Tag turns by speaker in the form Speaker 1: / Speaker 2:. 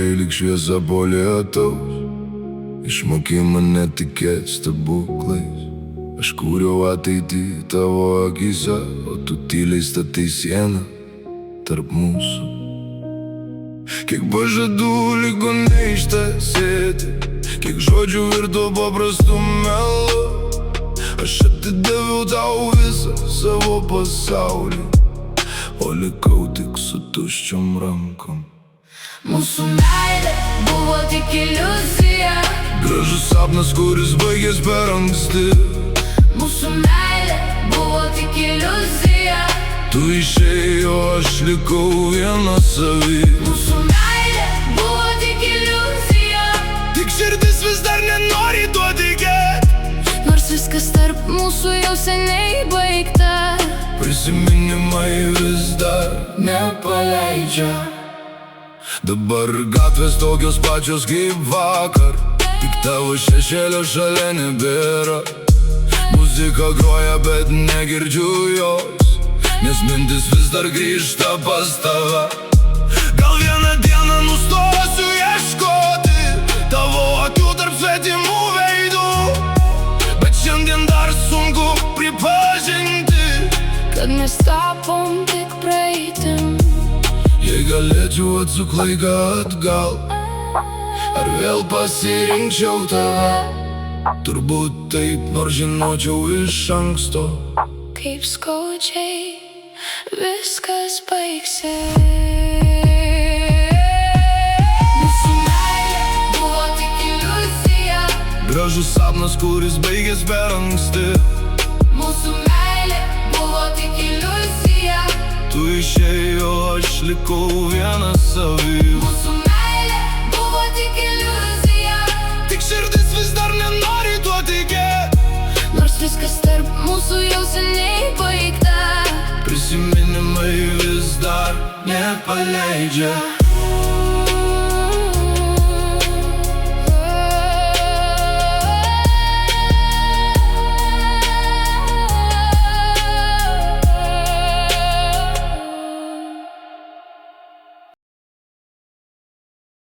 Speaker 1: žodžiai lyg šviesa po lietaus išmokė mane tikėt stebuklais. Aš kūriau ateitį tavo akyse, o tu tyliai statai sieną tarp mūsų. Kiek pažadų liko neištesėti, kiek žodžių virto paprastu melu. Aš atidaviau tau visą savo pasaulį, o likau tik su tuščiom rankom.
Speaker 2: Mūsų meilė buvo tik iliuzija,
Speaker 1: gražus sapnas, kuris baigės per anksti.
Speaker 2: Mūsų meilė buvo tik iliuzija,
Speaker 1: tu išėjai, o aš likau vienas savy.
Speaker 2: Mūsų meilė buvo tik iliuzija,
Speaker 1: tik širdis vis dar nenori tuo tikėt.
Speaker 2: nors viskas tarp mūsų jau seniai baigta.
Speaker 1: Prisiminimai vis dar nepaleidžia. Dabar gatvės tokios pačios kaip vakar, tik tavo šešėlio šalia nebėra. Muzika groja, bet negirdžiu jos, nes mintis vis dar grįžta pas tave. Gal vieną dieną nustosiu ieškoti tavo akių tarp svetimų veidų, bet šiandien dar sunku pripažinti,
Speaker 2: kad mes tapom tik praeitim.
Speaker 1: Jei galėčiau atsuk laiką atgal, ar vėl pasirinkčiau tave? Turbūt taip, nors žinočiau iš anksto,
Speaker 2: kaip skaudžiai viskas baigsis. Mūsų meilė buvo tik iliuzija,
Speaker 1: gražus sapnas, kuris baigės per anksti.
Speaker 2: Mūsų meilė buvo tik iliuzija,
Speaker 1: Tu išėjai, o aš likau vienas savy.
Speaker 2: Mūsų meilė buvo tik iliuzija,
Speaker 1: tik širdis vis dar nenori tuo tikėt.
Speaker 2: nors viskas tarp mūsų jau seniai baigta.
Speaker 1: Prisiminimai vis dar nepaleidžia.